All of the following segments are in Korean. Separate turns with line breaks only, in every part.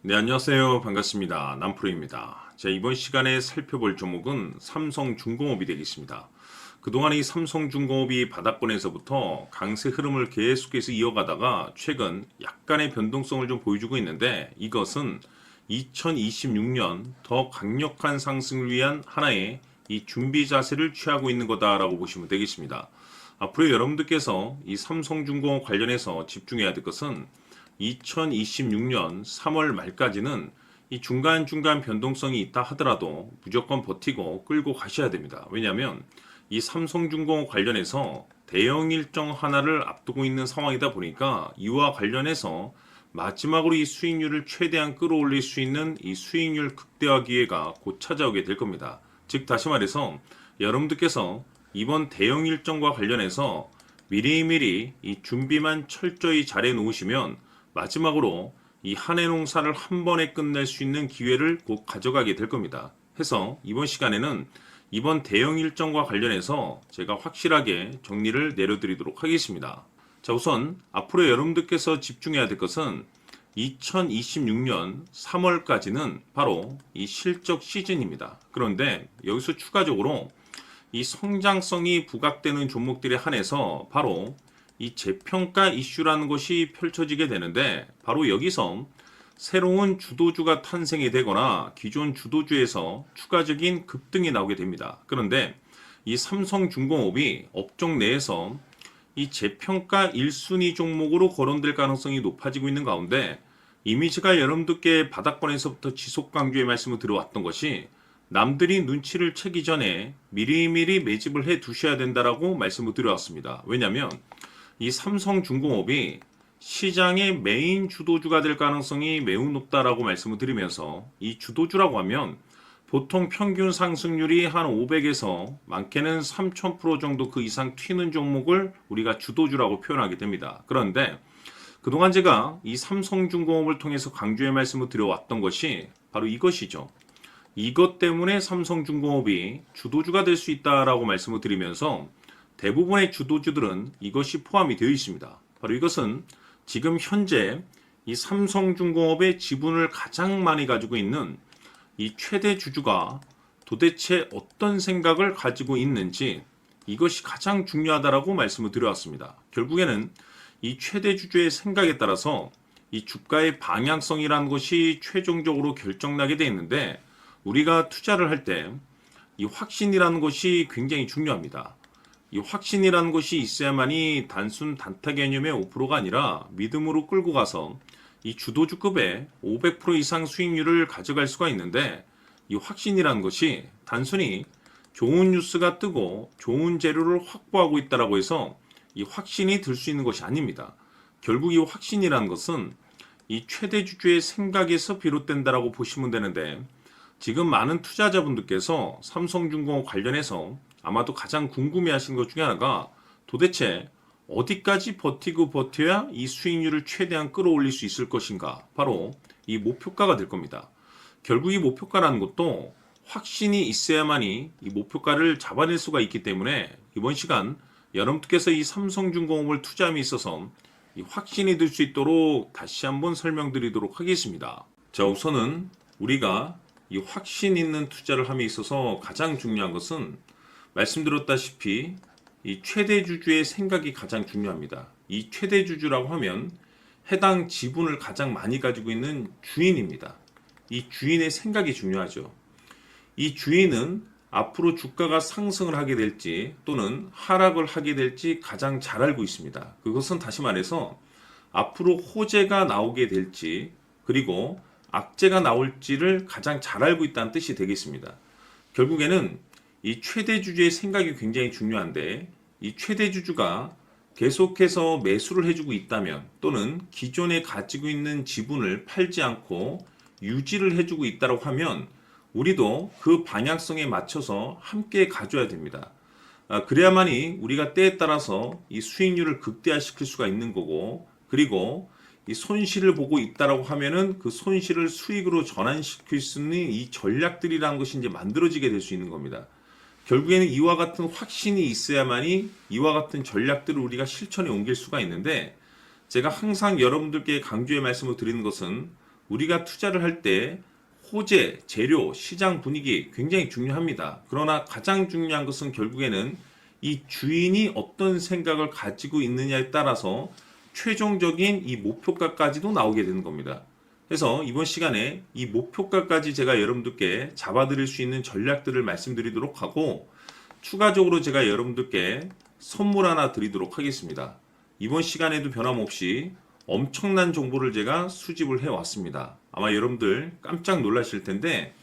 네, 안녕하세요. 반갑습니다. 남프로입니다. 자, 이번 시간에 살펴볼 종목은 삼성중공업이 되겠습니다. 그동안 이 삼성중공업이 바닥권에서부터 강세 흐름을 계속해서 이어가다가 최근 약간의 변동성을 좀 보여주고 있는데, 이것은 2026년 더 강력한 상승을 위한 하나의 이 준비 자세를 취하고 있는 거다라고 보시면 되겠습니다. 앞으로 여러분들께서 이 삼성중공업 관련해서 집중해야 될 것은 2026년 3월 말까지는 이 중간중간 변동성이 있다 하더라도 무조건 버티고 끌고 가셔야 됩니다. 왜냐하면 이 삼성중공업 관련해서 대형 일정 하나를 앞두고 있는 상황이다 보니까 이와 관련해서 마지막으로 이 수익률을 최대한 끌어올릴 수 있는 이 수익률 극대화 기회가 곧 찾아오게 될 겁니다. 즉 다시 말해서 여러분들께서 이번 대형 일정과 관련해서 미리미리 이 준비만 철저히 잘해 놓으시면 마지막으로 이 한 해 농사를 한 번에 끝낼 수 있는 기회를 곧 가져가게 될 겁니다. 해서 이번 시간에는 이번 대형 일정과 관련해서 제가 확실하게 정리를 내려드리도록 하겠습니다. 자, 우선 앞으로 여러분들께서 집중해야 될 것은 2026년 3월까지는 바로 이 실적 시즌입니다. 그런데 여기서 추가적으로 이 성장성이 부각되는 종목들에 한해서 바로 이 재평가 이슈라는 것이 펼쳐지게 되는데, 바로 여기서 새로운 주도주가 탄생이 되거나 기존 주도주에서 추가적인 급등이 나오게 됩니다. 그런데 이 삼성중공업이 업종 내에서 이 재평가 1순위 종목으로 거론될 가능성이 높아지고 있는 가운데, 이미 제가 여러분들께 바닥권에서부터 지속 강조의 말씀을 드려왔던 것이 남들이 눈치를 채기 전에 미리미리 매집을 해 두셔야 된다라고 말씀을 드려왔습니다. 왜냐하면 이 삼성중공업이 시장의 메인 주도주가 될 가능성이 매우 높다라고 말씀을 드리면서, 이 주도주라고 하면 보통 평균 상승률이 한 500에서 많게는 3000% 정도 그 이상 튀는 종목을 우리가 주도주라고 표현하게 됩니다. 그런데 그동안 제가 이 삼성중공업을 통해서 강조의 말씀을 드려왔던 것이 바로 이것이죠. 이것 때문에 삼성중공업이 주도주가 될 수 있다라고 말씀을 드리면서 대부분의 주도주들은 이것이 포함이 되어 있습니다. 바로 이것은 지금 현재 이 삼성중공업의 지분을 가장 많이 가지고 있는 이 최대 주주가 도대체 어떤 생각을 가지고 있는지, 이것이 가장 중요하다라고 말씀을 드려왔습니다. 결국에는 이 최대 주주의 생각에 따라서 이 주가의 방향성이라는 것이 최종적으로 결정나게 되어 있는데, 우리가 투자를 할 때 이 확신이라는 것이 굉장히 중요합니다. 이 확신이라는 것이 있어야만이 단순 단타 개념의 5%가 아니라 믿음으로 끌고 가서 이 주도주급의 500% 이상 수익률을 가져갈 수가 있는데, 이 확신이라는 것이 단순히 좋은 뉴스가 뜨고 좋은 재료를 확보하고 있다라고 해서 이 확신이 들 수 있는 것이 아닙니다. 결국 이 확신이라는 것은 이 최대 주주의 생각에서 비롯된다라고 보시면 되는데, 지금 많은 투자자분들께서 삼성중공업 관련해서 아마도 가장 궁금해하시는 것 중에 하나가 도대체 어디까지 버티고 버텨야 이 수익률을 최대한 끌어올릴 수 있을 것인가, 바로 이 목표가가 될 겁니다. 결국 이 목표가라는 것도 확신이 있어야만이 이 목표가를 잡아낼 수가 있기 때문에 이번 시간 여러분께서 이 삼성중공업을 투자함에 있어서 이 확신이 들 수 있도록 다시 한번 설명드리도록 하겠습니다. 자, 우선은 우리가 이 확신 있는 투자를 함에 있어서 가장 중요한 것은 말씀드렸다시피 이 최대 주주의 생각이 가장 중요합니다. 이 최대 주주라고 하면 해당 지분을 가장 많이 가지고 있는 주인입니다. 이 주인의 생각이 중요하죠. 이 주인은 앞으로 주가가 상승을 하게 될지 또는 하락을 하게 될지 가장 잘 알고 있습니다. 그것은 다시 말해서 앞으로 호재가 나오게 될지 그리고 악재가 나올지를 가장 잘 알고 있다는 뜻이 되겠습니다. 결국에는 이 최대 주주의 생각이 굉장히 중요한데, 이 최대 주주가 계속해서 매수를 해주고 있다면 또는 기존에 가지고 있는 지분을 팔지 않고 유지를 해주고 있다고 하면 우리도 그 방향성에 맞춰서 함께 가져야 됩니다. 그래야만이 우리가 때에 따라서 이 수익률을 극대화시킬 수가 있는 거고, 그리고 이 손실을 보고 있다라고 하면은 그 손실을 수익으로 전환시킬 수 있는 이 전략들이라는 것이 이제 만들어지게 될 수 있는 겁니다. 결국에는 이와 같은 확신이 있어야만이 이와 같은 전략들을 우리가 실천에 옮길 수가 있는데, 제가 항상 여러분들께 강조의 말씀을 드리는 것은 우리가 투자를 할 때 호재, 재료, 시장 분위기 굉장히 중요합니다. 그러나 가장 중요한 것은 결국에는 이 주인이 어떤 생각을 가지고 있느냐에 따라서 최종적인 이 목표가까지도 나오게 되는 겁니다. 그래서 이번 시간에 이 목표가까지 제가 여러분들께 잡아드릴 수 있는 전략들을 말씀드리도록 하고, 추가적으로 제가 여러분들께 선물 하나 드리도록 하겠습니다. 이번 시간에도 변함없이 엄청난 정보를 제가 수집을 해왔습니다. 아마 여러분들 깜짝 놀라실 텐데,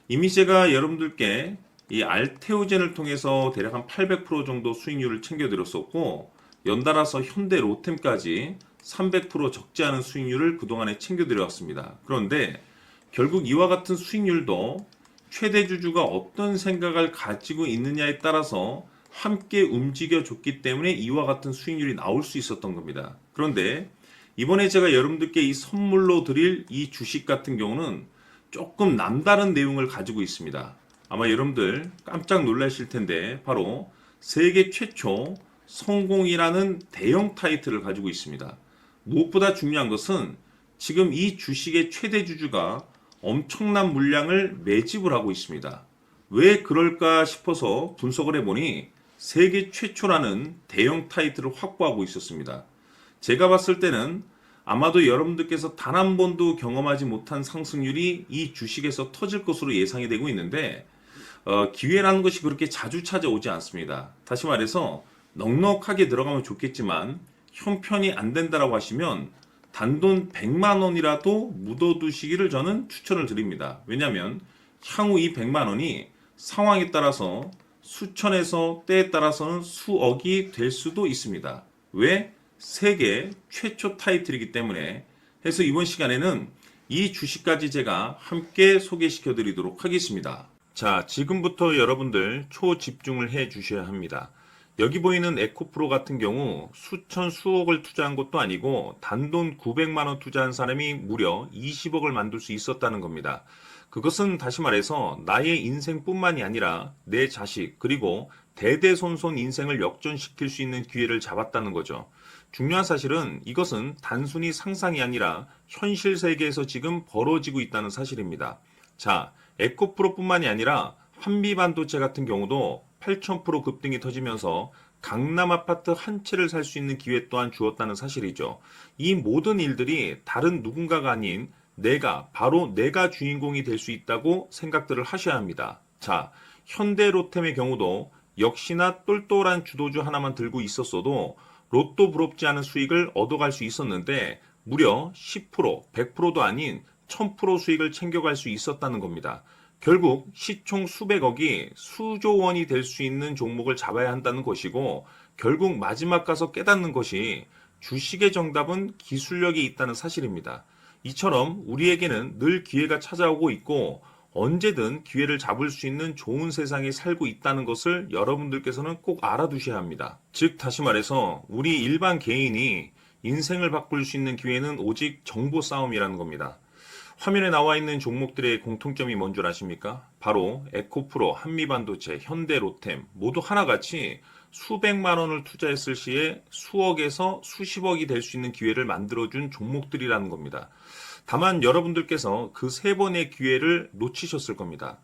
이미 제가 여러분들께 이 알테오젠을 통해서 대략 한 800% 정도 수익률을 챙겨드렸었고, 연달아서 현대 로템까지 300% 적지 않은 수익률을 그동안에 챙겨드렸습니다. 그런데 결국 이와 같은 수익률도 최대 주주가 어떤 생각을 가지고 있느냐에 따라서 함께 움직여 줬기 때문에 이와 같은 수익률이 나올 수 있었던 겁니다. 그런데 이번에 제가 여러분들께 이 선물로 드릴 이 주식 같은 경우는 조금 남다른 내용을 가지고 있습니다. 아마 여러분들 깜짝 놀라실 텐데, 바로 세계 최초 성공이라는 대형 타이틀을 가지고 있습니다. 무엇보다 중요한 것은 지금 이 주식의 최대 주주가 엄청난 물량을 매집을 하고 있습니다. 왜 그럴까 싶어서 분석을 해보니 세계 최초라는 대형 타이틀을 확보하고 있었습니다. 제가 봤을 때는 아마도 여러분들께서 단 한 번도 경험하지 못한 상승률이 이 주식에서 터질 것으로 예상이 되고 있는데, 기회라는 것이 그렇게 자주 찾아오지 않습니다. 다시 말해서 넉넉하게 들어가면 좋겠지만 형편이 안 된다라고 하시면 단돈 100만 원이라도 묻어두시기를 저는 추천을 드립니다. 왜냐하면 향후 이 100만 원이 상황에 따라서 수천에서 때에 따라서는 수억이 될 수도 있습니다. 왜? 세계 최초 타이틀이기 때문에. 해서 이번 시간에는 이 주식까지 제가 함께 소개시켜 드리도록 하겠습니다. 자, 지금부터 여러분들 초집중을 해 주셔야 합니다. 여기 보이는 에코프로 같은 경우 수천 수억을 투자한 것도 아니고 단돈 900만 원 투자한 사람이 무려 20억을 만들 수 있었다는 겁니다. 그것은 다시 말해서 나의 인생뿐만이 아니라 내 자식 그리고 대대손손 인생을 역전시킬 수 있는 기회를 잡았다는 거죠. 중요한 사실은 이것은 단순히 상상이 아니라 현실 세계에서 지금 벌어지고 있다는 사실입니다. 자, 에코프로뿐만이 아니라 한미반도체 같은 경우도 8,000% 급등이 터지면서 강남 아파트 한 채를 살 수 있는 기회 또한 주었다는 사실이죠. 이 모든 일들이 다른 누군가가 아닌 바로 내가 주인공이 될 수 있다고 생각들을 하셔야 합니다. 자, 현대로템의 경우도 역시나 똘똘한 주도주 하나만 들고 있었어도 로또 부럽지 않은 수익을 얻어갈 수 있었는데 무려 10%, 100%도 아닌 1000% 수익을 챙겨갈 수 있었다는 겁니다. 결국 시총 수백억이 수조 원이 될 수 있는 종목을 잡아야 한다는 것이고, 결국 마지막 가서 깨닫는 것이 주식의 정답은 기술력이 있다는 사실입니다. 이처럼 우리에게는 늘 기회가 찾아오고 있고 언제든 기회를 잡을 수 있는 좋은 세상에 살고 있다는 것을 여러분들께서는 꼭 알아두셔야 합니다. 즉 다시 말해서 우리 일반 개인이 인생을 바꿀 수 있는 기회는 오직 정보 싸움이라는 겁니다. 화면에 나와 있는 종목들의 공통점이 뭔 줄 아십니까? 바로 에코프로, 한미반도체, 현대로템 모두 하나같이 수백만 원을 투자했을 시에 수억에서 수십억이 될 수 있는 기회를 만들어준 종목들이라는 겁니다. 다만 여러분들께서 그 세 번의 기회를 놓치셨을 겁니다.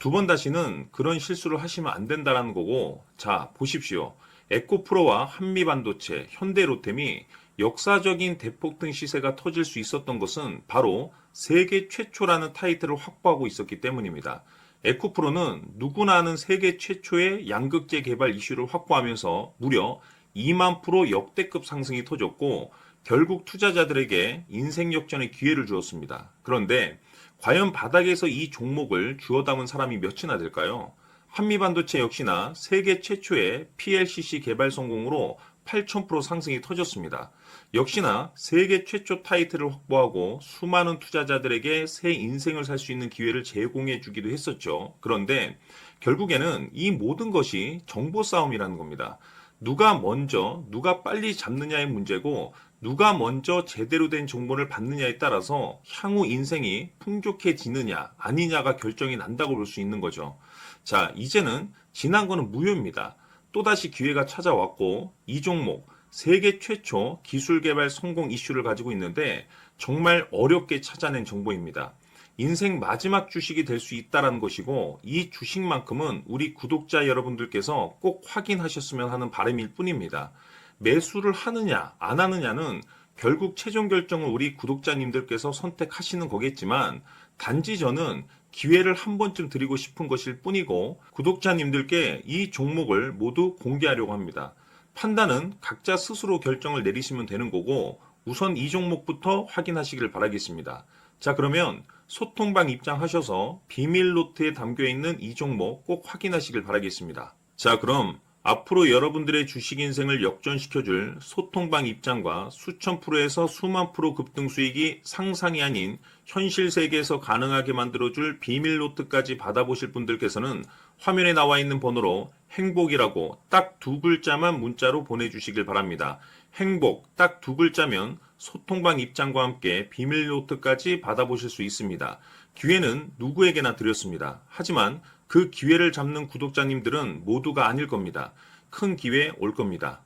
두 번 다시는 그런 실수를 하시면 안 된다는 거고, 자 보십시오. 에코프로와 한미반도체, 현대로템이 역사적인 대폭등 시세가 터질 수 있었던 것은 바로 세계 최초라는 타이틀을 확보하고 있었기 때문입니다. 에코프로는 누구나 아는 세계 최초의 양극재 개발 이슈를 확보하면서 무려 2만 프로 역대급 상승이 터졌고 결국 투자자들에게 인생 역전의 기회를 주었습니다. 그런데 과연 바닥에서 이 종목을 주워 담은 사람이 몇이나 될까요? 한미반도체 역시나 세계 최초의 PLCC 개발 성공으로 8,000% 상승이 터졌습니다. 역시나 세계 최초 타이틀을 확보하고 수많은 투자자들에게 새 인생을 살 수 있는 기회를 제공해 주기도 했었죠. 그런데 결국에는 이 모든 것이 정보 싸움이라는 겁니다. 누가 먼저, 누가 빨리 잡느냐의 문제고 누가 먼저 제대로 된 정보를 받느냐에 따라서 향후 인생이 풍족해지느냐 아니냐가 결정이 난다고 볼 수 있는 거죠. 자, 이제는 지난 거는 무효입니다. 또다시 기회가 찾아왔고 이 종목 세계 최초 기술 개발 성공 이슈를 가지고 있는데 정말 어렵게 찾아낸 정보입니다. 인생 마지막 주식이 될 수 있다는 것이고 이 주식만큼은 우리 구독자 여러분들께서 꼭 확인하셨으면 하는 바람일 뿐입니다. 매수를 하느냐 안 하느냐는 결국 최종 결정을 우리 구독자님들께서 선택하시는 거겠지만 단지 저는 기회를 한 번쯤 드리고 싶은 것일 뿐이고 구독자님들께 이 종목을 모두 공개하려고 합니다. 판단은 각자 스스로 결정을 내리시면 되는 거고 우선 이 종목부터 확인하시길 바라겠습니다. 자, 그러면 소통방 입장하셔서 비밀 노트에 담겨 있는 이 종목 꼭 확인하시길 바라겠습니다. 자, 그럼 앞으로 여러분들의 주식 인생을 역전시켜줄 소통방 입장과 수천 프로에서 수만 프로 급등 수익이 상상이 아닌 현실 세계에서 가능하게 만들어줄 비밀 노트까지 받아보실 분들께서는 화면에 나와 있는 번호로 행복이라고 딱 두 글자만 문자로 보내주시길 바랍니다. 행복 딱 두 글자면 소통방 입장과 함께 비밀 노트까지 받아보실 수 있습니다. 기회는 누구에게나 드렸습니다. 하지만 그 기회를 잡는 구독자님들은 모두가 아닐 겁니다. 큰 기회 올 겁니다.